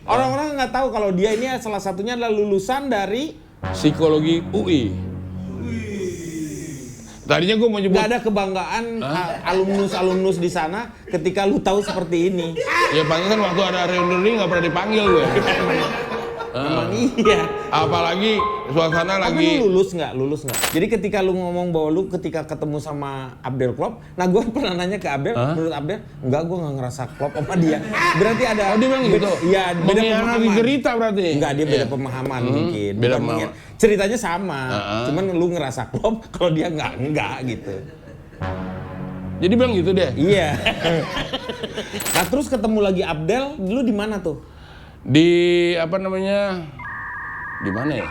Orang-orang nggak tahu kalau dia ini salah satunya adalah lulusan dari psikologi UI. Tadinya gue mau nyebut nggak ada kebanggaan alumnus di sana ketika lu tahu seperti ini. ya pantesan waktu ada reuni nggak pernah dipanggil gue. Memang iya. Apalagi suasana Tapi lagi. lu lulus nggak? Jadi ketika lu ngomong bahwa lu ketika ketemu sama Abdel klop, nah gue pernah nanya ke Abdel, menurut Abdel, enggak, gue nggak ngerasa klop sama dia. Berarti ada. Oh dia bilang gitu? Iya, beda Mengkhianati pemahaman. cerita berarti? Enggak, dia beda pemahaman mungkin. Beda Bukan pemahaman. ceritanya sama, cuman lu ngerasa klop, kalau dia enggak gitu. Jadi bilang gitu deh? Iya. Nah terus ketemu lagi Abdel, lu di mana tuh? Di apa namanya? Di mana ya?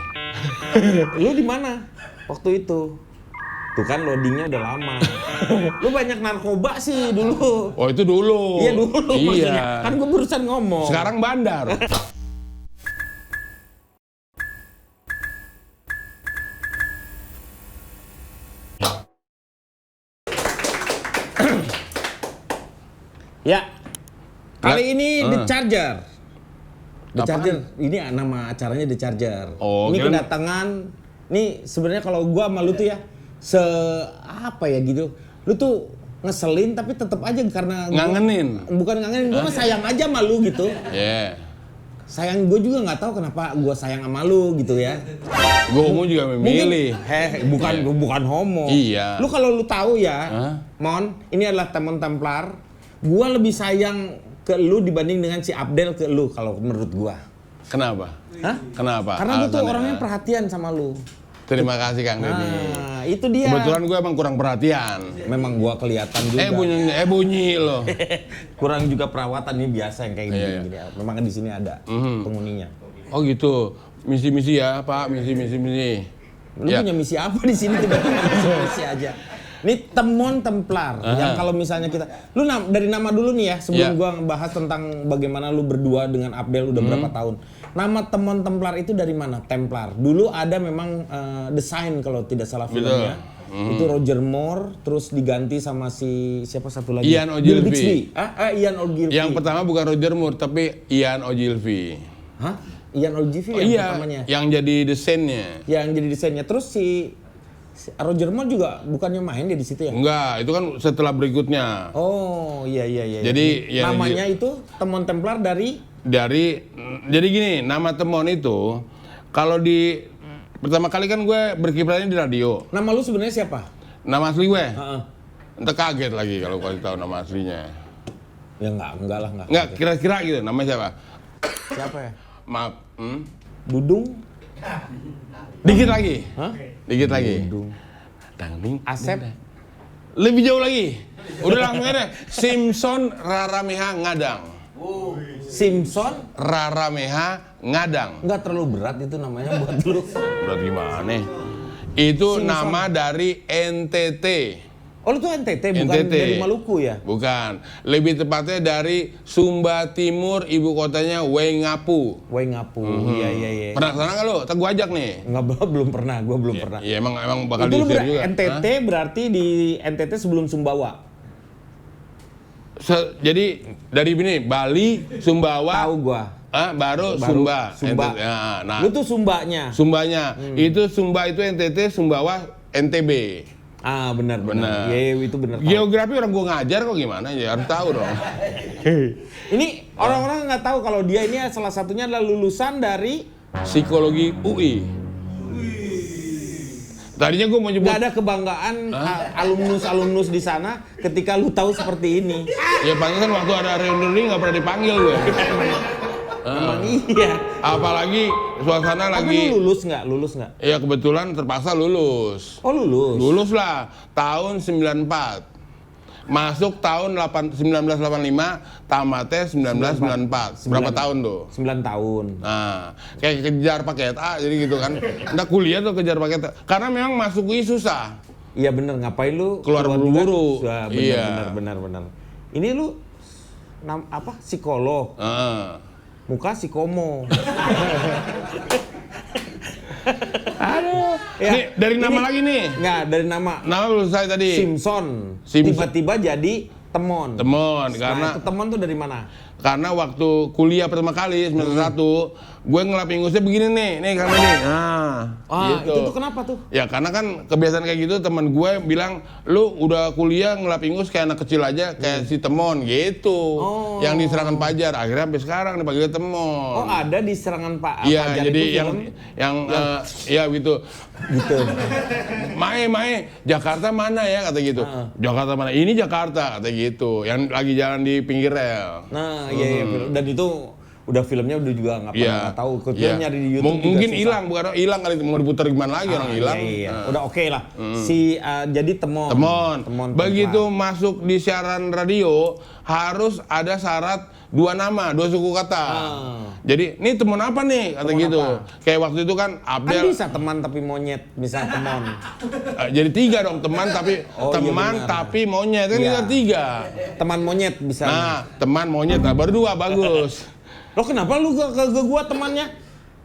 Lu di mana waktu itu? Tuh kan loadingnya udah lama. Lu banyak narkoba sih dulu. Oh itu dulu. Iya dulu maksudnya. Iya. Kan gue barusan ngomong. Sekarang bandar. Ya. Kali ini The Ah. Charger. The Apaan? Charger. Ini nama acaranya The Charger. Oh, ini kirain- kedatangan. Nih sebenarnya kalau gua sama lu tuh ya apa ya gitu. Lu tuh ngeselin tapi tetap aja karena Ngangenin. Bukan ngangenin, gua mah sayang aja sama lu gitu. Ya. Sayang, gue juga nggak tahu kenapa gue sayang sama lu gitu ya. Gue homo juga memilih. Bukan homo. Iya. Lu kalau lu tahu ya, Hah? Mon, ini adalah teman Templar. Gue lebih sayang ke lu dibanding dengan si Abdel ke lu kalau menurut gue. Kenapa? Hah? Kenapa? Karena gue tuh Alasannya? orangnya perhatian sama lu. Terima kasih Kang Deddy. Nah, itu dia. Kebetulan gue emang kurang perhatian. Memang gue kelihatan juga. Bunyi loh. Kurang juga perawatan nih biasa yang kayak Iya, gini. Memang di sini ada penghuninya. Oh gitu. Misi-misi ya Pak, misi. Lu Ya. punya misi apa di sini tiba-tiba misi aja? Ini Temon Templar yang kalau misalnya kita, lu dari nama dulu nih ya sebelum Ya. gua ngebahas tentang bagaimana lu berdua dengan Abdel udah berapa tahun. Nama Temon Templar itu dari mana? Templar. Dulu ada memang desain kalau tidak salah filmnya. Itu Roger Moore, terus diganti sama siapa satu lagi? Ian Bill Ogilvy. Bixby. Ian Ogilvy. Yang pertama bukan Roger Moore tapi Ian Ogilvy. Hah? Ian Ogilvy Oh, yang iya, pertamanya. yang jadi desainnya. Yang jadi desainnya. Terus si Roger Moore juga bukannya main dia di situ ya? Enggak, itu kan setelah berikutnya. Oh iya. Jadi, ya, namanya itu Temon Templar dari Jadi gini, nama Temon itu kalau di pertama kali kan gue berkiprahnya di radio. nama lu sebenarnya siapa? Nama asli gue. Heeh. Entah kaget lagi kalau kasih tahu nama aslinya. Ya enggak lah. Enggak, kira-kira gitu. Namanya siapa? Siapa ya? Maaf. Dudung? Dikit lagi. Hah? Dikit lagi. Dudung. Tangling. Asep? Lebih jauh lagi. Udah langsung aja. Simpson Rarameha Ngadang. Simpson? Rarameha Ngadang. Enggak terlalu berat itu namanya buat lu. Udah gimana? Itu Simpson. nama dari NTT. Oh lu tuh NTT bukan NTT. dari Maluku ya? Bukan. Lebih tepatnya dari Sumba Timur, ibu kotanya Waingapu. Waingapu. Iya. Pernah kesana nggak lo? Tak gua ajak nih. Enggak, belum pernah. Gua belum pernah. Iya emang bakal Itu lu diusir juga. NTT berarti di NTT sebelum Sumbawa. Jadi dari ini Bali, Sumbawa, Tahu gua. baru Sumba. Sumba. NTT. Nah, Lu tuh Sumbanya. Sumbanya. Itu Sumba itu NTT, Sumbawa NTB. Ah benar. Benar. Iya itu benar. Geografi orang gua ngajar kok gimana ya harus tahu dong. Ini orang-orang nggak tahu kalau dia ini salah satunya adalah lulusan dari Psikologi UI. Tadinya gua mau nyebut nggak ada kebanggaan alumnus di sana ketika lu tahu seperti ini. ya pantesan waktu ada reuni nggak pernah dipanggil gue. Memang iya. Apalagi suasana Tapi lagi. lu lulus nggak? Ya kebetulan terpaksa lulus. Oh lulus. Lulus lah tahun 94. Masuk tahun 1985, tamatnya 1994. Berapa tahun tuh? 9 tahun. Nah, kayak kejar paket A jadi gitu kan. Nggak kuliah tuh kejar paket A. Karena memang masuk UI susah. Iya bener, ngapain lu Keluar buru-buru. Bener, Iya. bener. Ini lu apa? Psikolog. Heeh. Muka psikomo. Aduh. Ya, Nih, dari nama ini- lagi nih. Nggak, dari nama Nama belum saya tadi. Simpson. Simpson. Tiba-tiba jadi Temon. Temon, Nah, karena itu Temon tuh dari mana? karena waktu kuliah pertama kali semester 1, gue ngelap ingusnya begini nih karena nih. Nah, gitu. Itu tuh kenapa tuh? Ya karena kan kebiasaan kayak gitu, teman gue bilang, lu udah kuliah ngelap ingus kayak anak kecil aja, kayak si Temon gitu. Yang di Serangan Pajar, akhirnya sampai sekarang dipanggil Temon. Oh, ada di Serangan Pajar. Iya, jadi itu ya gitu. Gitu. Mae, Jakarta mana ya, kata gitu. Jakarta mana? Ini Jakarta, kata gitu. Yang lagi jalan di pinggir rel. Nah, iya, dan itu udah filmnya udah juga nggak pernah tahu. Kita nyari di YouTube mungkin hilang, bukan hilang kali, mau diputar gimana lagi orang hilang. Iya. Udah oke lah. Jadi Temon. Begitu masuk di siaran radio harus ada syarat 2 nama, 2 suku kata. Jadi, ini Temon apa nih? Kata gitu. Kayak waktu itu kan Abdel. Kan bisa teman tapi monyet, bisa Temon. Jadi 3 dong, teman tapi tapi monyet. Kan ada 3. Teman monyet bisa. Nah, teman monyet, nah baru 2 bagus. Lo kenapa lu ke gua temannya?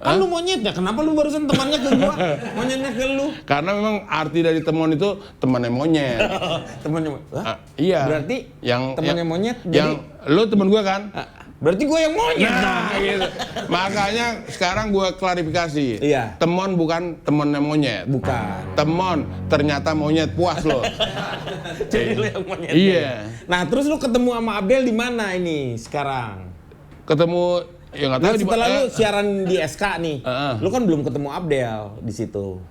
Kan lu monyetnya, kenapa lu barusan temannya ke gua? Monyetnya ke lu. Karena memang arti dari Temon itu temannya monyet. Temannya iya. Berarti yang temannya monyet yang lu temen gua kan? Berarti gua yang monyet. Nah, gitu. Makanya sekarang gua klarifikasi. Iya. Temon bukan temennya monyet. Bukan. Temon ternyata monyet, puas lo. Jadi lu yang monyet. Iya. Nah, terus lu ketemu sama Abdel di mana ini sekarang? Ketemu ya nggak tahu setelah lu siaran di SK nih, lu kan belum ketemu Abdel di situ.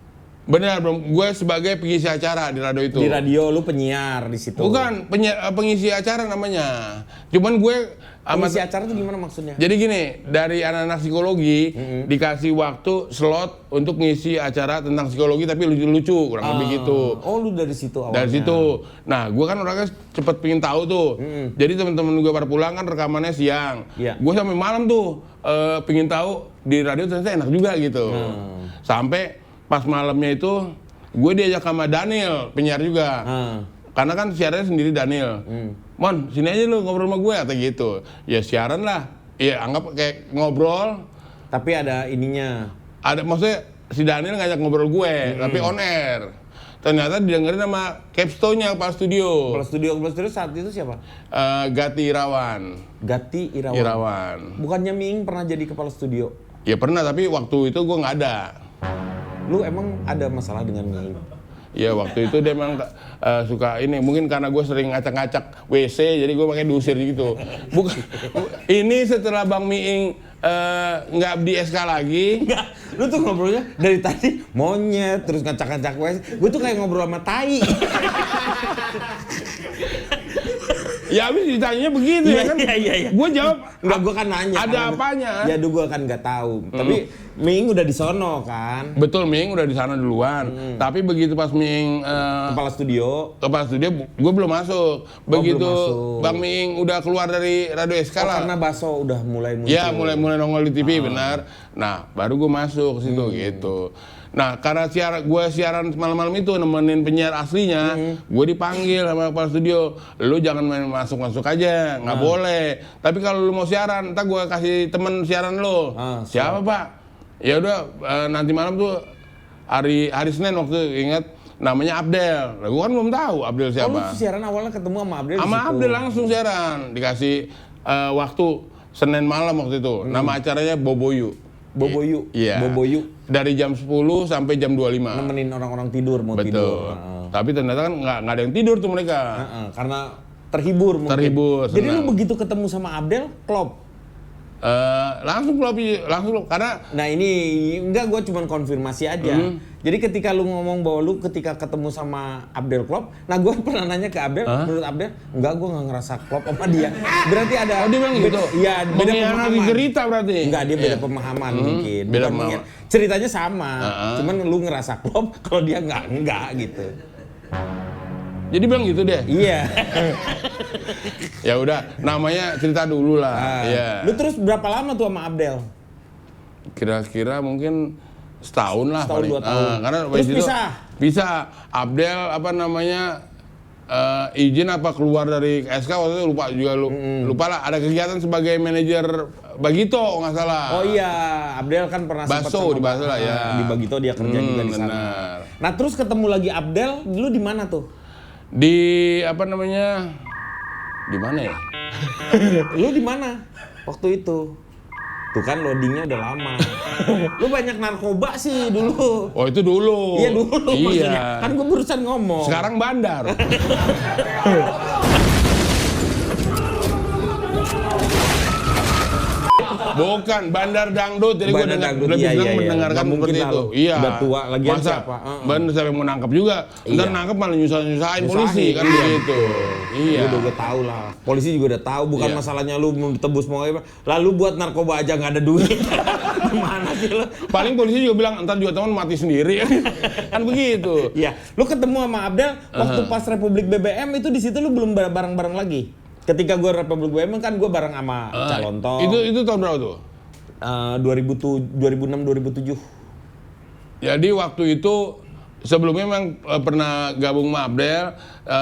Benar, belum. Gue sebagai pengisi acara di radio itu. Di radio lu penyiar di situ. Bukan, pengisi acara namanya. Cuman gue pengisi acara itu gimana maksudnya? Jadi gini, dari anak-anak psikologi dikasih waktu slot untuk ngisi acara tentang psikologi tapi lucu-lucu, kurang lebih gitu. Oh, lu dari situ awalnya. Dari situ. Nah, gue kan orangnya cepet pengen tahu tuh. Jadi teman-teman gue pada pulang kan rekamannya siang. Gue sampai malam tuh pengen tahu di radio ternyata enak juga gitu. Sampai pas malamnya itu gue diajak sama Daniel, penyiar juga. Karena kan siarannya sendiri Daniel. Mon, sini aja lu ngobrol sama gue, kata gitu. Ya siaran lah. Ya anggap kayak ngobrol. Tapi ada ininya. Ada, maksudnya si Daniel ngajak ngobrol gue, tapi on air. Ternyata didengerin sama Capstone-nya Kepala Studio. Kepala Studio saat itu siapa? Gati Irawan. Gati Irawan. Bukannya Miing pernah jadi Kepala Studio? Ya pernah, tapi waktu itu gue nggak ada. Lu emang ada masalah dengan Miing? Ya waktu itu dia memang suka ini, mungkin karena gue sering ngacak-ngacak WC, jadi gue makanya diusir gitu. Bukan, ini setelah Bang Miing nggak di SK lagi. Enggak, lu tuh ngobrolnya dari tadi monyet, terus ngacak-ngacak WC. Gue tuh kayak ngobrol sama tai. Ya habis ditanya begitu ya kan? Iya. Gue jawab, enggak, gue kan nanya. Ada apanya? Ya gue kan nggak tahu. Tapi Miing udah di sono kan? Betul, Miing udah di sana duluan. Tapi begitu pas Miing Kepala Studio, gue belum masuk. Begitu belum masuk. Bang Miing udah keluar dari Radio SK lah. Karena Baso udah mulai muncul. Ya, mulai nongol di TV, benar. Nah, baru gue masuk ke situ gitu. Nah, karena gue siaran malam-malam itu nemenin penyiar aslinya, gue dipanggil sama Kepala Studio, lu jangan main masuk-masuk aja, nggak boleh. Tapi kalau lu mau siaran, ntar gue kasih temen siaran lu. Siapa Pak? Ya udah, nanti malam tuh hari Senin waktu ingat, namanya Abdel. Nah, gue kan belum tahu Abdel siapa. Oh, lu siaran awalnya ketemu sama Abdel? Sama Abdel langsung siaran, dikasih waktu Senin malam waktu itu. Nama acaranya Boboyu. Iya. Boboyu. Dari jam 10 sampai jam 25. Nemenin orang-orang tidur, mau Betul. tidur. Tapi ternyata kan nggak ada yang tidur tuh mereka. Karena terhibur mungkin. Terhibur, Jadi senang. lu begitu ketemu sama Abdel, klop? Langsung karena Nah ini enggak, gue cuma konfirmasi aja. Jadi ketika lu ngomong bahwa lu ketika ketemu sama Abdel klop, nah gue pernah nanya ke Abdel, menurut Abdel, enggak, gue nggak ngerasa klop sama dia. Berarti ada. Oh, dia bilang gitu? Iya, beda pemahaman. Gerita berarti? Enggak, dia beda pemahaman mungkin. Beda Bukan pemahaman. Ceritanya sama, cuman lu ngerasa klop, kalau dia enggak gitu. Jadi bilang gitu deh. Iya. Ya udah, namanya cerita dulu lah. Iya. Lu terus berapa lama tuh sama Abdel? Kira-kira mungkin setahun lah. Setahun, 2 tahun. Karena terus itu pisah? Abdel apa namanya izin apa keluar dari SK waktu itu lupa lah. Ada kegiatan sebagai manajer Bagito nggak salah. Oh iya, Abdel kan pernah sempat Baso di Baso lah ya. Di Bagito dia kerja juga di sana. Benar. Nah terus ketemu lagi Abdel, lu di mana tuh? Di apa namanya Di mana ya? Lu di mana waktu itu? Tuh kan loadingnya udah lama. Lu banyak narkoba sih dulu. Oh itu dulu. Iya dulu maksudnya. Iya. Kan gue barusan ngomong. Sekarang bandar. Bukan, bandar dangdut. Jadi gue lebih senang mendengarkan seperti itu. Iya. Udah tua lagi siapa? Bener, siapa yang mau nangkep juga. Ntar nangkep malah nyusahin polisi kan begitu. Iya. Udah tahu lah. Polisi juga udah tahu. Bukan masalahnya lu mau tebus mau apa. Lalu buat narkoba aja nggak ada duit. Gimana sih lu? Paling polisi juga bilang entar juga teman mati sendiri. Kan begitu. Iya. Lu ketemu sama Abdel waktu pas Republik BBM itu di situ lu belum bareng-bareng lagi. Ketika gue Republik BBM kan gue bareng sama Calonto. Itu tahun berapa tuh? 2006-2007. Jadi waktu itu sebelumnya memang pernah gabung sama Abdel,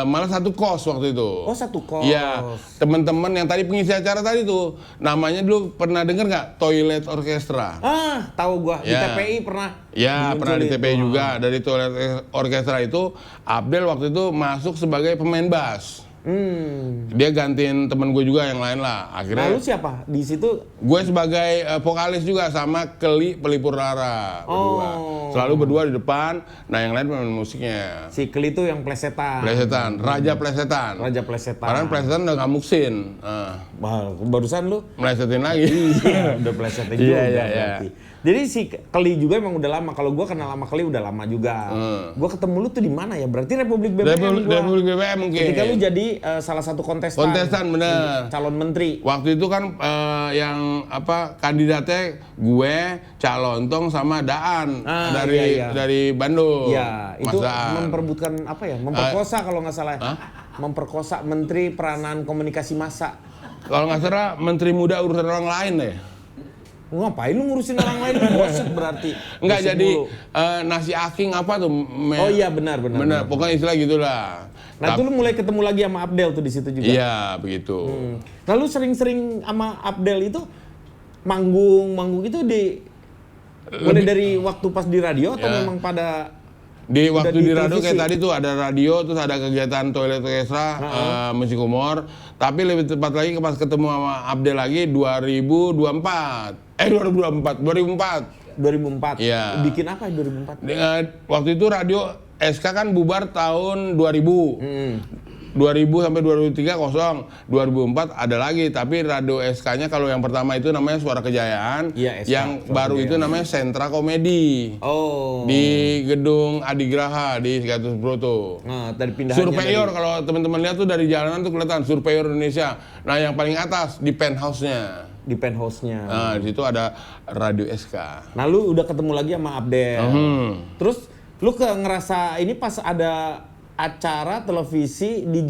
malah satu kos waktu itu. Oh satu kos. Iya, teman-teman yang tadi pengisi acara tadi tuh, namanya dulu pernah dengar nggak Toilet Orkestra? Ah, tahu gua di TPI pernah. Ya, pernah di TPI juga. Dari Toilet Orkestra itu, Abdel waktu itu masuk sebagai pemain bass. Dia gantiin temen gue juga yang lain lah. Akhirnya. Lalu siapa di situ? Gue sebagai vokalis juga sama Keli Pelipur Rara berdua. Selalu berdua di depan. Nah yang lain pemain musiknya. Si Keli itu yang plesetan. Raja plesetan. Padahal plesetan udah nggak muksin. Barusan lu melesetin lagi. Iya, udah plesetin juga. Iya. Jadi si Keli juga emang udah lama. Kalau gua kenal sama Keli udah lama juga. Gua ketemu lu tuh di mana ya? Berarti Republik BBM. Republik BBM mungkin. Ketika lu jadi salah satu kontestan. Bener. Calon menteri. Waktu itu kan yang kandidatnya gue, Calontong sama Daan dari Bandung. Iya, itu memperebutkan apa ya? Memperkosa kalau nggak salah. Memperkosa Menteri Peranan Komunikasi Massa. Kalau nggak salah Menteri Muda urusan orang lain deh. Ngapain lu ngurusin orang lain? Boset berarti. Enggak jadi nasi aking apa tuh? Oh iya benar. Pokoknya istilah gitulah. Nah itu lu mulai ketemu lagi sama Abdel tuh di situ juga. Iya begitu. Lalu sering-sering sama Abdel itu manggung itu mulai dari waktu pas di radio atau memang pada di waktu di radio kayak tadi tuh ada radio, terus ada kegiatan Toilet Orkestra, musik humor. Tapi lebih tepat lagi pas ketemu sama Abdel lagi 2004. 2004. Iya. Bikin apa 2004? Waktu itu radio SK kan bubar tahun 2000. 2000 sampai 2003 kosong. 2004 ada lagi, tapi radio SK-nya kalau yang pertama itu namanya Suara Kejayaan, yang baru itu namanya Sentra Komedi. Di Gedung Adigraha di Gatus Broto. Nah, dari pindahannya Surveyor kalau teman-teman lihat tuh dari jalanan tuh kelihatan Surveyor Indonesia. Nah, yang paling atas di penthouse-nya. Nah, di situ ada radio SK. Nah, lu udah ketemu lagi sama Abdel. Terus lu ngerasa ini pas ada acara televisi di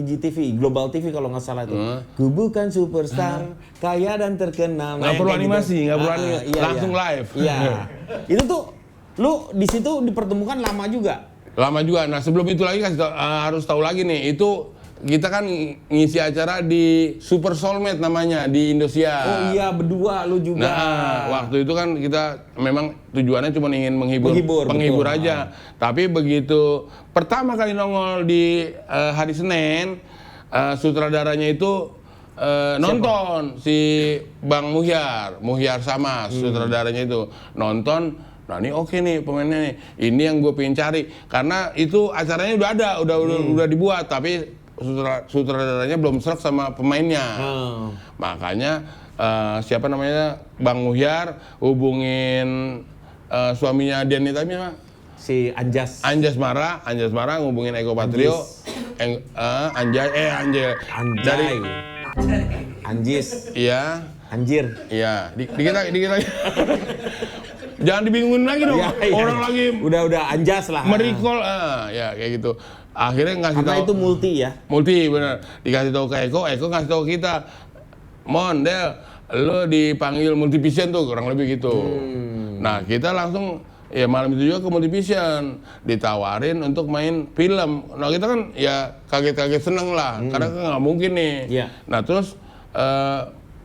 GTV, Global TV kalau nggak salah itu. Ku bukan superstar, kaya dan terkenal. Nggak perlu animasi, nggak perlu animasi. Langsung live. Iya. Itu tuh, lu di situ dipertemukan lama juga. Nah sebelum itu lagi harus tahu lagi nih, itu kita kan ngisi acara di Super Soulmate namanya di Indosiar. Oh iya, berdua lu juga. Nah, waktu itu kan kita memang tujuannya cuma ingin menghibur aja. Tapi begitu pertama kali nongol di hari Senin, sutradaranya itu nonton si Bang Muhyar Samas, sutradaranya itu nonton. Nah ini oke nih pemainnya nih, ini yang gue pengen cari karena itu acaranya udah dibuat tapi sutradaranya belum serak sama pemainnya. Makanya siapa namanya Bang Muhyar hubungin suaminya Denny tadi apa? Si Anjas Mara ngubungin Eko Patrio. Anjis. Iya. Anjir. Iya. Dikit lagi. Jangan dibingungin lagi dong. Orang lagi udah Anjas lah. Merikol ya kayak gitu. Akhirnya ngasih tahu. Karena itu multi ya. Multi benar. Dikasih tahu ke Eko ngasih tahu kita. Mon, Del, lo dipanggil Multivision tuh kurang lebih gitu. Nah, kita langsung ya malam itu juga ke Multivision, ditawarin untuk main film. Nah, kita kan ya kaget-kaget seneng lah, karena kan nggak mungkin nih. Nah, terus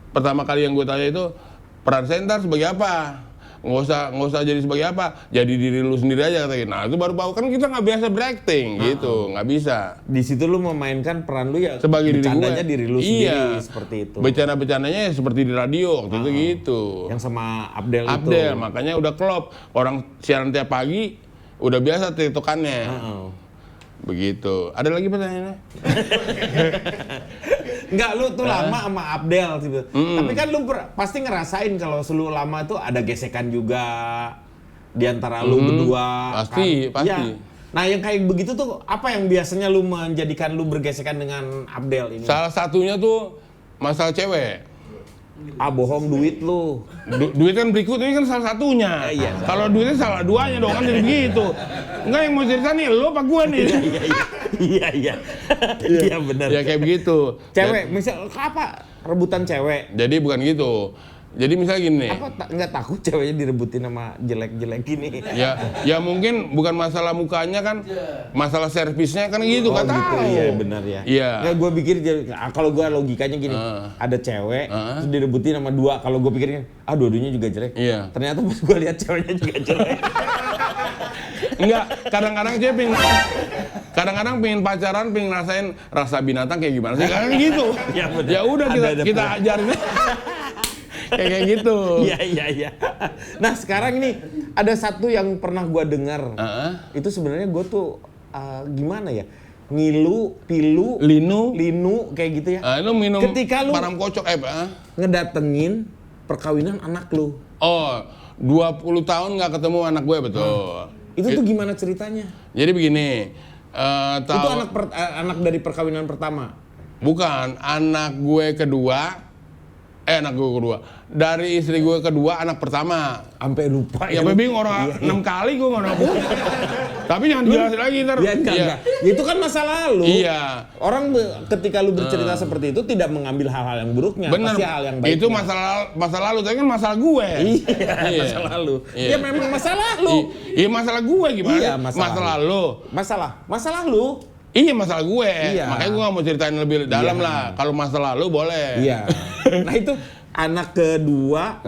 pertama kali yang gue tanya itu peran saya ntar sebagai apa? nggak usah jadi sebagai apa, jadi diri lu sendiri aja katanya. Nah itu baru kan kita nggak biasa berakting gitu, nggak bisa. Di situ lu memainkan peran lu ya Sebagai bercandanya diri diri lu sendiri seperti itu. Bercanda-bercandanya ya seperti di radio waktu itu gitu. Yang sama Abdel itu. Abdel, makanya udah klop. Orang siaran tiap pagi udah biasa tiktokannya. Begitu. Ada lagi pertanyaannya? Enggak, lu tuh lama sama Abdel gitu. Tapi kan lu pasti ngerasain kalau lu lama tuh ada gesekan juga di antara lu berdua. Pasti, kan? pasti. Ya. Nah, yang kayak begitu tuh apa yang biasanya lu menjadikan lu bergesekan dengan Abdel ini? Salah satunya tuh masalah cewek. Bohong duit lu. Duit kan berikut ini kan salah satunya. Iya. Kalau duitnya salah duanya dong kan jadi begitu. Enggak, yang mau cerita nih lo apa gua nih? Iya benar. Ya kayak begitu. Cewek, misal apa rebutan cewek? Jadi bukan gitu. Jadi misalnya gini nih. Apa nggak takut ceweknya direbutin sama jelek-jelek gini? Ya mungkin bukan masalah mukanya kan, masalah servisnya kan gitu, nggak gitu, tahu. iya benar ya. Iya. Nggak, gue pikir kalau gue logikanya gini, ada cewek terus direbutin sama dua. Kalau gue pikirnya, dua-duanya juga jelek. Iya. Ternyata pas gue lihat ceweknya juga jelek. Enggak, kadang-kadang kadang-kadang pengen pacaran, pengen ngerasain rasa binatang kayak gimana sih? Kan gitu. Ya udah kita ajarin. Kayak gitu. Iya. Nah sekarang ini ada satu yang pernah gue dengar. Itu sebenarnya gue tuh gimana ya? Ngilu, pilu, linu kayak gitu ya. Lu minum ketika lu param kocok ngedatengin perkawinan anak lu. Oh, 20 tahun nggak ketemu anak gue, betul. Itu tuh gimana ceritanya? Jadi begini. Itu anak dari perkawinan pertama? Bukan, anak gue kedua. Dari istri gue kedua, anak pertama. Sampai lupa ya. Sampai bingung orang 6 kali gue nggak nabung. Tapi jangan dijelasin lagi ntar. Ya, enggak. Itu kan masa lalu. Iya. Orang ketika lu bercerita seperti itu tidak mengambil hal-hal yang buruknya, bener. pasti hal yang baiknya. Itu masa lalu, tapi kan masalah gue. Iya. Masa lalu. Iya. Ya memang masa lalu. Iya, masalah gue gimana? Iya, masa lalu. Masalah lu. Iya, masalah gue. Iya. Makanya gue nggak mau ceritain lebih dalam lah. Kalau masa lalu boleh. Iya. Nah itu anak kedua,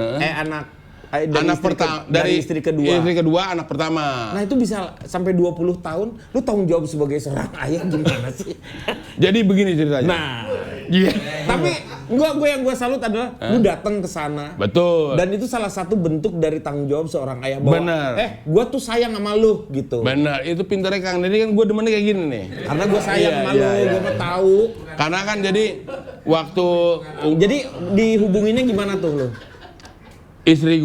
dari istri kedua. Istri kedua, anak pertama. Nah itu bisa sampai 20 tahun, lu tanggung jawab sebagai seorang ayah gimana sih? Jadi begini ceritanya. Nah, tapi gue salut adalah lu datang ke sana. Betul. Dan itu salah satu bentuk dari tanggung jawab seorang ayah bahwa bener. Gue tuh sayang sama lu gitu. Bener, itu pintarnya Kang Deddy kan gue demennya kayak gini nih. Karena gue sayang sama lu, gue mau tahu. Karena kan jadi waktu dihubunginnya gimana tuh lu? Istri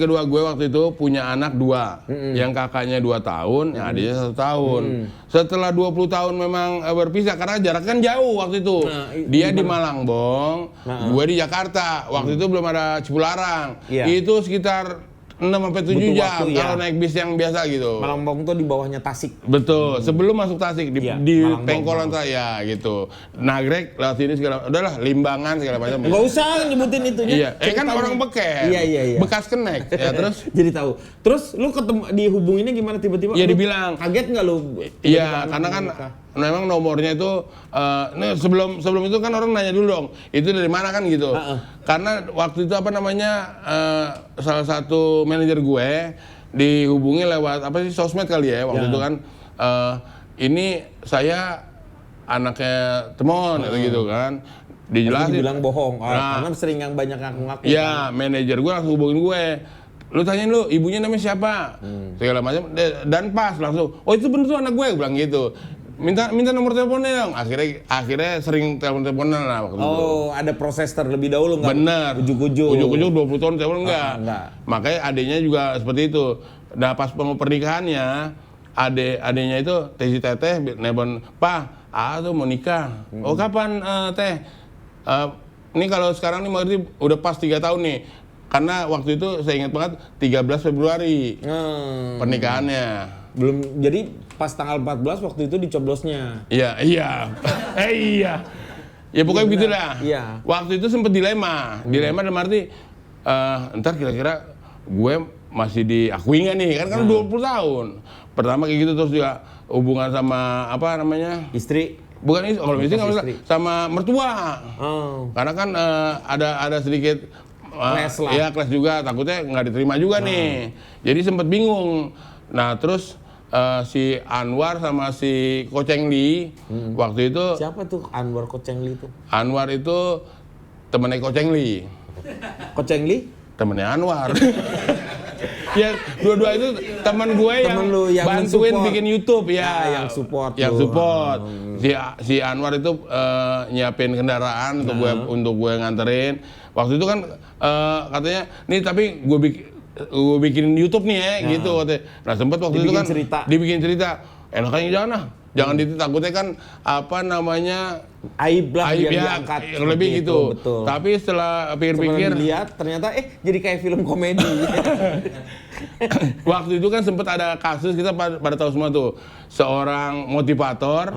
kedua gue waktu itu punya anak 2, yang kakaknya 2 tahun, yang adiknya 1 tahun. Setelah 20 tahun memang berpisah karena jarak kan jauh waktu itu. Dia di Malangbong, gue di Jakarta. Waktu itu belum ada Cipularang. Itu sekitar 6-7 jam kalau naik bis yang biasa gitu. Malangbong tuh di bawahnya Tasik. Betul, sebelum masuk Tasik di Pengkolan saya gitu. Nagrek lewat sini segala, udahlah Limbangan segala macam. Enggak usah nyebutin itunya. Iya, kan orang Beken. Iya. Bekas kenek. Ya terus jadi tahu. Terus lu ketemu dihubunginnya gimana tiba-tiba? Iya dibilang. Kaget enggak lu? Iya, karena kan memang nomornya itu sebelum itu kan orang nanya dulu dong, itu dari mana kan gitu. Karena waktu itu salah satu manajer gue dihubungi lewat sosmed kali ya waktu itu kan, ini saya anaknya Temon gitu kan. Dijelasin. Dibilang bohong, karena sering yang banyak ngaku-ngaku. Iya, manajer gue langsung hubungin gue. Lu tanyain lu, ibunya namanya siapa? Segala macam, dan pas langsung, oh itu bener tuh anak gue, bilang gitu. Minta nomor teleponnya dong. Akhirnya sering telepon-teleponan lah waktu itu. Oh, ada proses terlebih dahulu nggak? Bener. Ujuk-ujuk 20 tahun telepon enggak. Makanya adiknya juga seperti itu. Nah pas pernikahannya, adiknya itu teteh nelpon, "Pak, tuh mau nikah." "Oh kapan teh?" Ini kalau sekarang nih berarti udah pas 3 tahun nih. Karena waktu itu saya ingat banget 13 Februari pernikahannya. Belum, jadi pas tanggal 14 waktu itu dicoblosnya. Iya. Iya. Ya pokoknya begitu dah. Iya. Waktu itu sempet dilema dalam arti ntar kira-kira gue masih diakui nggak nih? Kan 20 tahun. Pertama kayak gitu, terus juga hubungan sama istri. Bukan istri, kalau istri nggak bisa, sama mertua. Karena kan ada sedikit clash lah. Iya, clash juga, takutnya nggak diterima juga nih. Jadi sempet bingung. Nah, terus si Anwar sama si Koceng Li waktu itu. Siapa tuh Anwar Koceng Li itu? Anwar itu temennya Koceng Li. Koceng Li? Temennya Anwar. Ya, dua-dua itu teman gue yang bantuin bikin YouTube ya. Yang support. Yang support. Si Anwar itu nyiapin kendaraan untuk gue nganterin. Waktu itu kan katanya, nih tapi gue bikin YouTube nih ya, gitu katanya. Nah sempet waktu itu kan dibikin cerita. Enaknya jangan lah. Jangan takutnya kan apa namanya aib lah ya, diangkat lebih gitu. Betul. Tapi setelah pikir-pikir lihat ternyata jadi kayak film komedi. Waktu itu kan sempat ada kasus, kita pada tahu semua tuh, seorang motivator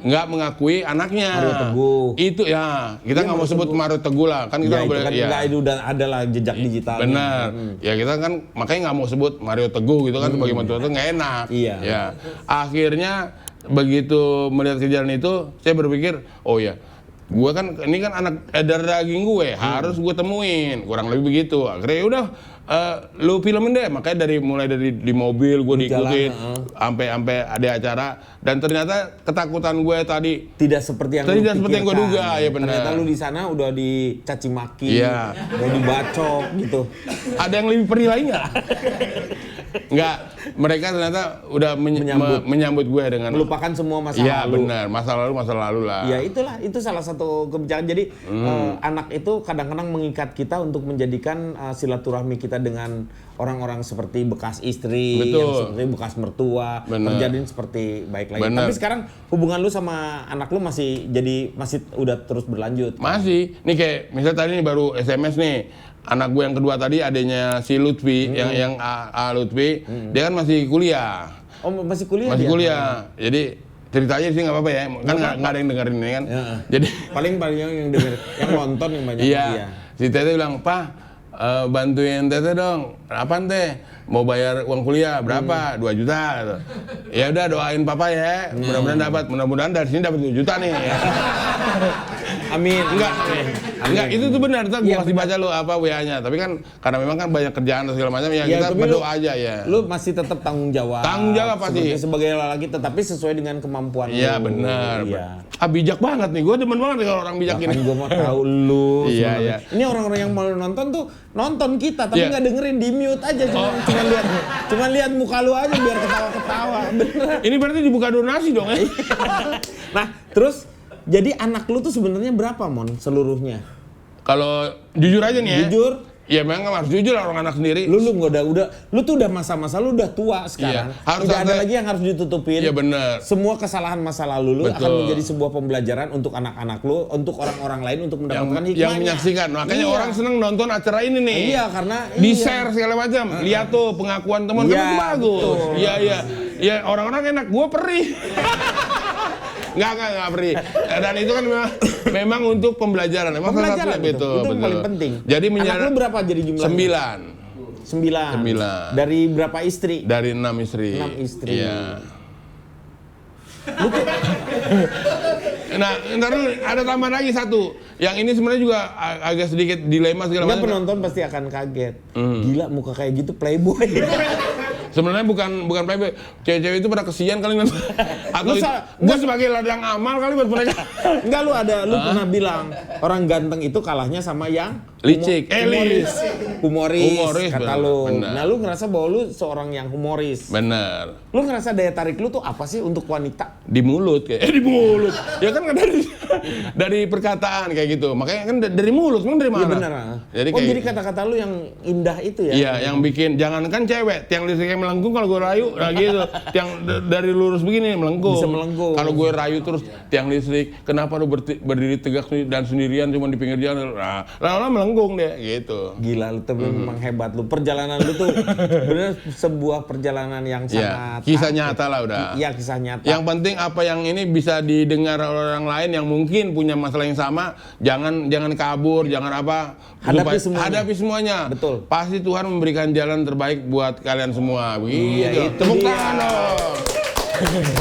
nggak mengakui anaknya. Mario Teguh. Itu ya, kita nggak mau sebut Mario Teguh lah, kan kita nggak boleh. Kan itu udah ada lah jejak digital. Benar. Ya kita kan makanya nggak mau sebut Mario Teguh gitu kan, sebagai motivator nggak enak. Iya. Ya. Akhirnya begitu melihat kejadian itu, saya berpikir, oh ya, gue kan ini kan anak darah daging gue, harus gue temuin, kurang lebih begitu. Akhirnya udah, lu filmin deh. Makanya mulai dari di mobil gue diikutin, sampai ada acara, dan ternyata ketakutan gue tadi tidak seperti yang gue duga. Ya benar. Ternyata lu di sana udah dicaci maki, udah dibacok gitu. Ada yang lebih perih lagi nggak? Enggak, mereka ternyata udah menyambut gue dengan melupakan semua masa lalu. Iya benar, masa lalu lah. Ya itu salah satu kebijakan. Jadi anak itu kadang-kadang mengikat kita untuk menjadikan silaturahmi kita dengan orang-orang seperti bekas istri, yang seperti bekas mertua, terjadi seperti baik lagi. Tapi sekarang hubungan lu sama anak lu masih udah terus berlanjut. Masih, nih kayak misalnya tadi nih baru SMS nih. Anak gue yang kedua tadi, adanya si Lutfi, yang Lutfi, dia kan masih kuliah. Oh masih kuliah? Masih kuliah. Jadi ceritanya sih nggak apa-apa ya, kan nggak ada yang dengerin ini kan. Jadi paling yang denger, yang nonton yang banyak. Iya. Si Tete bilang, "Pak, bantuin Tete dong." "Apaan Teh?" "Mau bayar uang kuliah berapa?" 2 juta. Gitu. Ya udah, doain papa ya, mudah-mudahan dapat. Mudah-mudahan dari sini dapat 2 juta nih. Amin. Enggak, itu tuh benar. Ntar gue kasih baca lu apa WA-nya. Tapi kan karena memang kan banyak kerjaan dan segala macam, ya kita berdoa aja ya. Lu masih tetap tanggung jawab. Tanggung jawab pasti. Sebagai lelaki, tetapi sesuai dengan kemampuan lu. Iya benar. Bijak banget nih. Gue demen banget kalau orang bijak ini. Gue mau tahu lu. Iya. Ini orang-orang yang mau nonton tuh nonton kita, tapi nggak dengerin, di mute aja. Cuma lihat muka lu aja biar ketawa-ketawa. Bener. Ini berarti dibuka donasi dong ya? Nah, terus jadi anak lu tuh sebenarnya berapa, Mon, seluruhnya? Kalau jujur aja nih ya. Jujur? Ya memang harus jujur lah, orang anak sendiri. Lu tuh udah masa-masa lu udah tua sekarang. Iya, harus tidak ada lagi yang harus ditutupin. Iya benar. Semua kesalahan masa lalu lu akan menjadi sebuah pembelajaran untuk anak-anak lu, untuk orang-orang lain, untuk mendapatkan hikmahnya. Yang menyaksikan. Makanya orang seneng nonton acara ini nih. Iya, karena di-share segala macam. Lihat tuh pengakuan teman kamu tuh bagus. Iya. Ya orang-orang enak, gua perih. Enggak perih. Dan itu kan memang untuk pembelajaran. Memang pembelajaran itu paling penting. Jadi anak lu berapa jadi jumlahnya? 9. Dari berapa istri? Dari 6 istri. 6 istri. Iya. Nah, ntar ada tambahan lagi satu. Yang ini sebenarnya juga agak sedikit dilema segala macam. Penonton pasti akan kaget. Gila, muka kayak gitu playboy. Sebenarnya bukan playboy. Cewek-cewek itu pada kesian kali nanti. Atau gue sebagai ladang amal kali buat mereka. Enggak, lu pernah bilang orang ganteng itu kalahnya sama yang licik. Humoris kata lu. Nah, lu ngerasa bahwa lu seorang yang humoris. Bener. Lu ngerasa daya tarik lu tuh apa sih untuk wanita? Di mulut kayak. Di mulut. Ya kan dari perkataan kayak gitu. Makanya kan dari mulut, emang dari mana? Iya benar. Jadi kata-kata lu yang indah itu ya. Iya, yang bikin jangankan cewek, tiang listriknya melengkung kalau gue rayu, nah gitu. Tiang dari lurus begini melengkung. Bisa melengkung. Kalau gue rayu terus tiang listrik, kenapa lu berdiri tegak dan sendirian cuma di pinggir jalan? Nah, lama-lama melengkung deh gitu. Gila, lu tuh memang hebat lu. Perjalanan lu tuh benar sebuah perjalanan yang sangat kisah nyata lah udah. Iya, kisah nyata. Yang penting apa yang ini bisa didengar orang lain yang mungkin punya masalah yang sama, jangan kabur, jangan apa. Hadapi semuanya. Betul. Pasti Tuhan memberikan jalan terbaik buat kalian semua. Iya, itu tepuk tangan dong.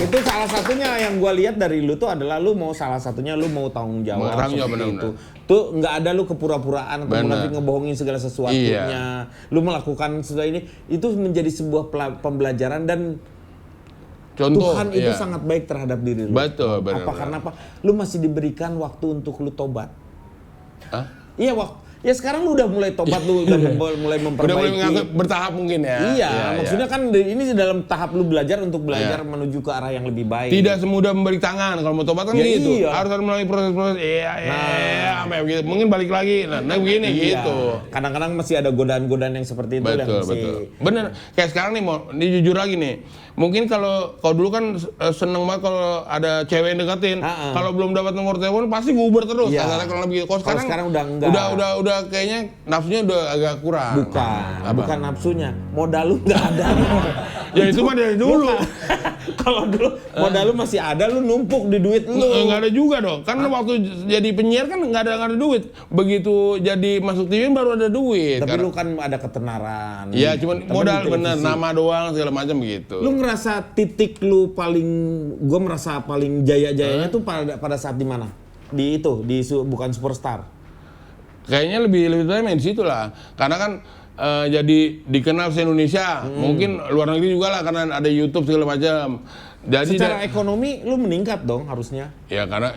Itu salah satunya yang gua lihat dari lu tuh adalah lu mau salah satunya lu mau tanggung jawab seperti itu. Tuh nggak ada lu kepura-puraan atau munafik ngebohongin segala sesuatunya. Lu melakukan sesuatu ini itu menjadi sebuah pembelajaran dan contoh, Tuhan itu sangat baik terhadap diri lu. Betul, benar. Karena apa? Lu masih diberikan waktu untuk lu tobat. Hah? Iya, ya sekarang lu udah mulai tobat, lu udah mulai memperbaiki. Udah mulai bertahap mungkin ya. Iya, maksudnya kan ini dalam tahap lu belajar untuk belajar menuju ke arah yang lebih baik. Tidak semudah memberi tangan kalau mau tobat kan gitu. Iya. Harus melalui proses-proses. Sampai begitu. Mungkin balik lagi. Nah begini gitu. Kadang-kadang masih ada godaan-godaan yang seperti itu. Betul. Bener. Kayak sekarang nih ini jujur lagi nih. Mungkin kalau dulu kan seneng banget kalau ada cewek yang deketin. Kalau belum dapat nomor telepon pasti nguber terus. Kalau lebih. Kalau sekarang udah enggak. Udah kayaknya nafsunya udah agak kurang. Bukan nafsunya, modal lu nggak ada. Ya itu mah dari dulu. Kalau dulu modal lu masih ada, lu numpuk di duit lu. Nggak ada juga dong. Kan waktu jadi penyiar kan nggak ada duit. Begitu jadi masuk TV baru ada duit. Tapi lu kan ada ketenaran. Iya, cuman modal bener, nama doang segala macam begitu. Lu ngerasa titik lu gua merasa paling jaya-jayanya tuh pada saat di mana? Di bukan Superstar. Kayaknya lebih main di situ lah, karena kan jadi dikenal se-Indonesia, mungkin luar negeri juga lah karena ada YouTube segala macam. Jadi secara ekonomi lu meningkat dong harusnya. Ya karena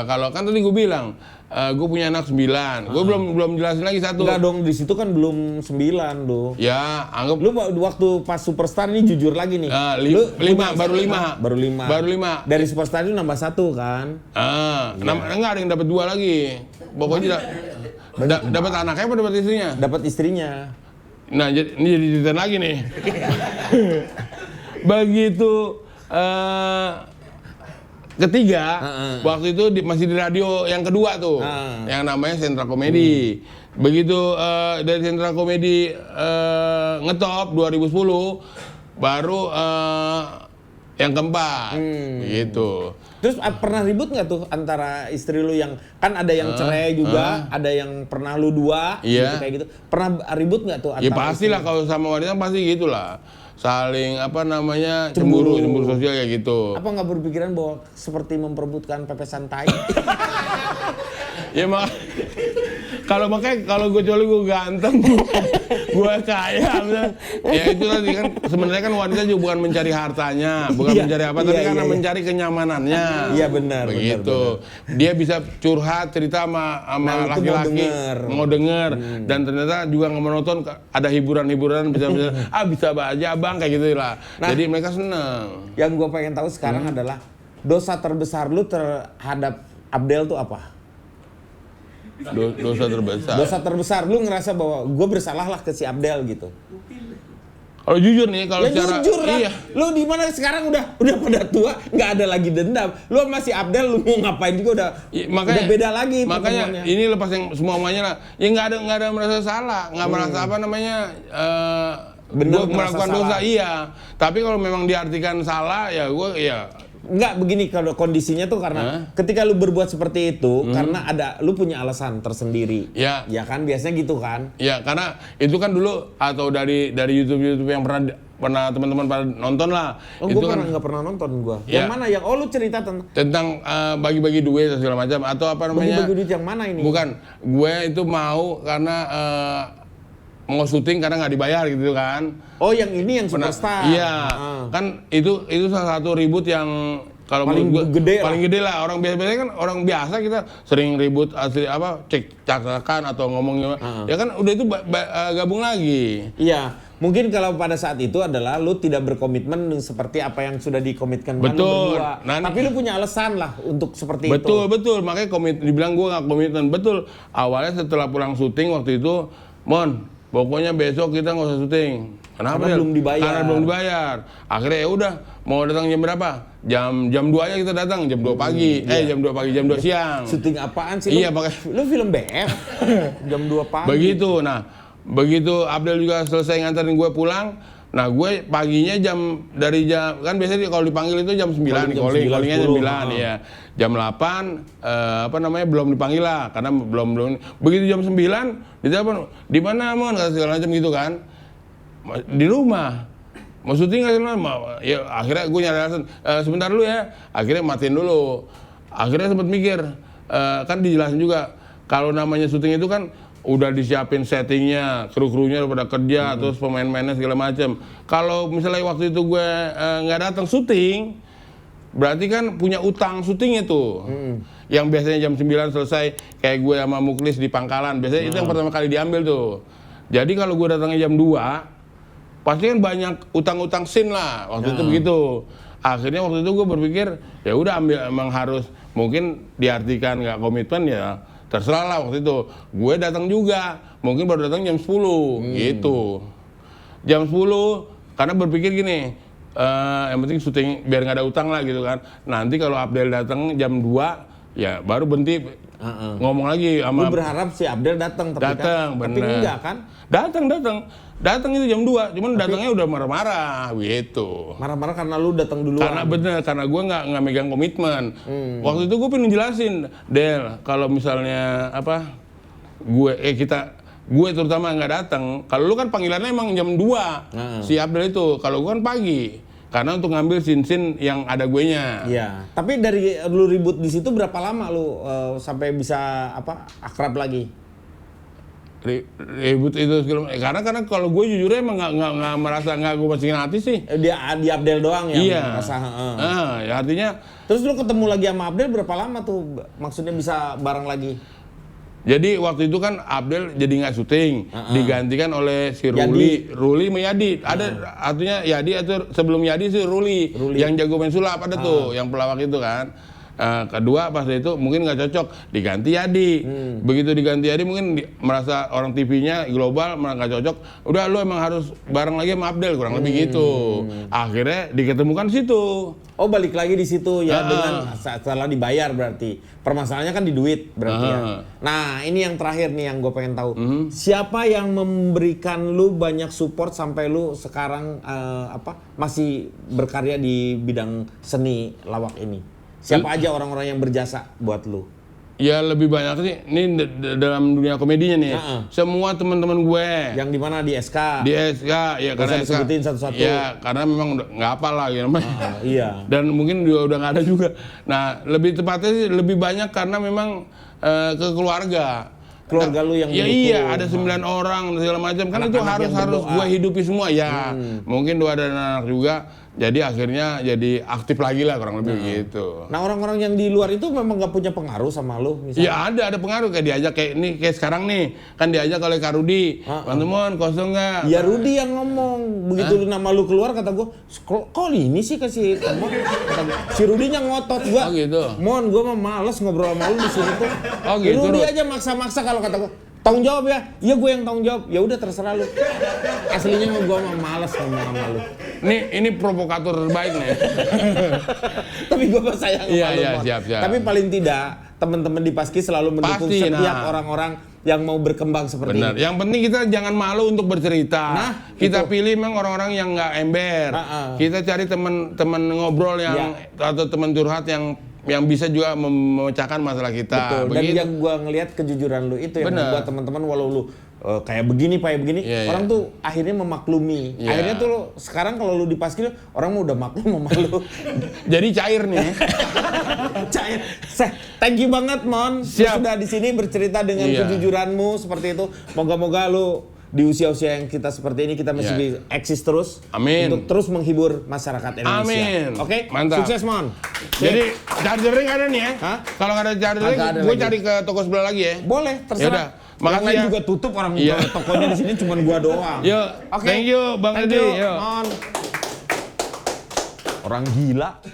kalau kan tadi gue bilang gue punya anak 9, gue belum jelasin lagi satu. Enggak dong, di situ kan belum 9 do. Ya anggap lu waktu pas Superstar ini jujur lagi nih. Baru 5. Dari Superstar itu nambah 1 kan? Enggak ada yang dapat 2 lagi. Pokoknya dapat anaknya apa dapat istrinya? Dapat istrinya. Nah, ini jadi cerita lagi nih. Begitu ketiga, waktu itu masih di radio yang kedua tuh, yang namanya Sentra Komedi. Begitu dari Sentra Komedi ngetop 2010, baru yang keempat, gitu. Terus pernah ribut nggak tuh antara istri lu yang kan ada yang cerai juga, ada yang pernah lu 2, gitu, kayak gitu. Pernah ribut nggak tuh? Ya pastilah kalau sama wanita pasti gitulah, saling cemburu sosial kayak gitu. Apa nggak berpikiran bahwa seperti memperebutkan pepesan tai? Ya kalau gue coli gue ganteng, gue kaya, ya itu tadi kan sebenarnya kan wanita juga bukan mencari hartanya, bukan mencari apa, tapi karena mencari kenyamanannya. Iya benar. Begitu. Benar. Dia bisa curhat cerita sama laki-laki, mau denger, dan ternyata juga nggak menonton, ada hiburan bisa aja bang kayak gitu lah. Jadi mereka seneng. Yang gue pengen tahu sekarang adalah dosa terbesar lu terhadap Abdel tuh apa? Dosa terbesar lu ngerasa bahwa gue bersalah lah ke si Abdel gitu. Kalau jujur nih, kalau secara jujur lah. Lu di mana sekarang udah pada tua, nggak ada lagi dendam. Lu masih Abdel, lu mau ngapain juga udah beda lagi. Makanya ini lepas yang semuanya lah. Ya nggak ada merasa salah, nggak merasa gue melakukan dosa, iya. Tapi kalau memang diartikan salah, ya gue Enggak, begini kalau kondisinya tuh karena ketika lu berbuat seperti itu karena lu punya alasan tersendiri. Ya kan biasanya gitu kan? Ya, karena itu kan dulu atau dari YouTube yang pernah teman-teman pada nonton lah. Oh, gue nggak pernah nonton gua. Yang mana yang lu cerita tentang bagi-bagi duit segala macam atau apa namanya? Bagi-bagi duit yang mana ini? Bukan, gue itu mau karena mau syuting karena nggak dibayar gitu kan. Oh, yang ini yang Superstar. Iya. Kan itu salah satu ribut yang kalau paling gede lah. Orang biasa kan orang biasa kita sering ribut asli cek-cakan atau ngomongnya. Ya kan udah itu gabung lagi. Iya. Mungkin kalau pada saat itu adalah lu tidak berkomitmen seperti apa yang sudah dikomitkan betul. Berdua. Tapi lu punya alasan lah untuk seperti itu. Betul. Makanya dibilang gua nggak komitmen. Betul. Awalnya setelah pulang syuting waktu itu, pokoknya besok kita nggak usah syuting. Kenapa? Karena belum dibayar. Akhirnya ya udah, mau datang jam berapa? Jam 2 aja kita datang, jam 2 pagi. Jam 2 pagi, jam 2 siang. Syuting apaan sih? Iya, lu film BF. Jam 2 pagi. Begitu. Nah, begitu Abdel juga selesai nganterin gue pulang. Nah, gue paginya dari jam kan biasanya kalau dipanggil itu jam 9, callingnya jam 9 ya. Jam 8 belum dipanggil lah karena belum. Begitu jam 9 ditelepon, "Di mana, Mon?" kata segala macam gitu kan. Di rumah. mau syuting nggak sih? Ya akhirnya gue nyari alasan, sebentar dulu ya. Akhirnya matiin dulu. Akhirnya sempat mikir, kan dijelasin juga kalau namanya syuting itu kan udah disiapin settingnya, kru-krunya udah pada kerja, terus pemain-pemainnya segala macam. Kalau misalnya waktu itu gue nggak datang syuting, berarti kan punya utang syuting itu. Yang biasanya jam 9 selesai, kayak gue sama Muklis di Pangkalan, biasanya itu yang pertama kali diambil tuh. Jadi kalau gue datangnya jam 2, pasti kan banyak utang-utang scene lah, waktu itu begitu. Akhirnya waktu itu gue berpikir, ya udah ambil, emang harus, mungkin diartikan nggak komitmen ya, terserah lah waktu itu. Gue datang juga, mungkin baru datang jam 10 gitu. Jam 10 karena berpikir gini, yang penting syuting biar nggak ada utang lah gitu kan. Nanti kalau Abdel datang jam 2 ya baru berhenti ngomong lagi sama. Lu berharap si Abdel datang tapi enggak kan? Datang itu jam 2, cuman datangnya udah marah-marah gitu. Marah-marah karena lu datang duluan. Karena gue nggak megang komitmen. Waktu itu gue pengen jelasin, Del, kalau misalnya apa, gue terutama nggak datang. Kalau lu kan panggilannya emang jam 2, si Abdel itu. Kalau gue kan pagi, karena untuk ngambil scene-scene yang ada guenya. Iya. Tapi dari lu ribut di situ berapa lama lu sampai bisa akrab lagi? Ribut itu karena kalau gue jujur emang nggak merasa, nggak gue masukin hati sih. Dia di Abdel doang yang merasa. Ya artinya. Terus lu ketemu lagi sama Abdel berapa lama tuh? Maksudnya bisa bareng lagi? Jadi waktu itu kan Abdel jadi nggak syuting, digantikan oleh si Ruli sama Yadi. Ada artinya Yadi atau sebelum Yadi si Ruli yang jago main sulap ada tuh, yang pelawak itu kan. Kedua pas itu mungkin nggak cocok, diganti Yadi. Begitu diganti Yadi mungkin merasa orang TV-nya global nggak cocok. Udah lu emang harus bareng lagi sama Abdel, kurang lebih gitu. Akhirnya diketemukan di situ. Oh, balik lagi di situ ya, dengan setelah dibayar berarti. Permasalahannya kan di duit berarti ya. Nah, ini yang terakhir nih yang gue pengen tahu. Siapa yang memberikan lu banyak support sampai lu sekarang masih berkarya di bidang seni lawak ini? Siapa aja orang-orang yang berjasa buat lu? Ya lebih banyak sih, ini dalam dunia komedinya nih. Semua teman-teman gue. Yang di mana, di SK? Di SK, ya karena SK. Sebutin satu-satu. Ya karena memang nggak hafal lah gitu namanya. Iya. Dan mungkin juga udah nggak ada juga. Nah lebih tepatnya sih lebih banyak karena memang ke keluarga. Lu yang iya, ada 9 orang segala macam kan, itu harus gue hidupi semua ya. Mungkin ada anak juga. Jadi akhirnya jadi aktif lagi lah kurang lebih gitu. Nah orang-orang yang di luar itu memang nggak punya pengaruh sama lu misalnya? Ya ada pengaruh, kayak diajak kayak sekarang nih kan diajak oleh Kak Rudi. Teman-teman kosong nggak? Ya Rudi yang ngomong begitu nama lu keluar, kata gua kok ini sih kasih temen. Si Rudinya ngotot gua. Oh gitu. Mon gua mah males ngobrol sama lu di sini tuh. Oh gitu. Rudi aja maksa-maksa kalau kata gua. Tanggung jawab ya, iya gue yang tanggung jawab. Ya udah terserah lu. Aslinya gue mah malas ngomong sama lu. Ini provokator terbaik nih. Tapi gue mah sayang sama lu. Siap. Tapi paling tidak teman-teman di Paski selalu mendukung setiap orang-orang yang mau berkembang seperti ini. Yang penting kita jangan malu untuk bercerita. Kita itu. pilih memang orang-orang yang nggak ember. Kita cari teman ngobrol yang atau teman curhat yang bisa juga memecahkan masalah kita. Betul. Dan yang gua ngelihat kejujuran lu itu yang membuat teman-teman walau lu kayak begini orang tuh akhirnya memaklumi. Akhirnya tuh lu, sekarang kalau lu di Paski orang udah maklum sama lu. Jadi cair nih. Cair. Thank you banget Mon. Siap. Lu sudah di sini bercerita dengan kejujuranmu seperti itu. Moga-moga lu di usia-usia yang kita seperti ini kita masih bisa eksis terus. Amin. Untuk terus menghibur masyarakat Indonesia. Amin. Oke? Mantap. Sukses Mon. Jadi chargernya ada nih ya? Kalau nggak ada chargernya, gue cari ke toko sebelah lagi ya? Boleh, terserah. Yaudah. Makasih ya. Juga tutup orang tokonya di sini cuma gua doang. Yo, thank you Bang Edi. Mon. Orang gila.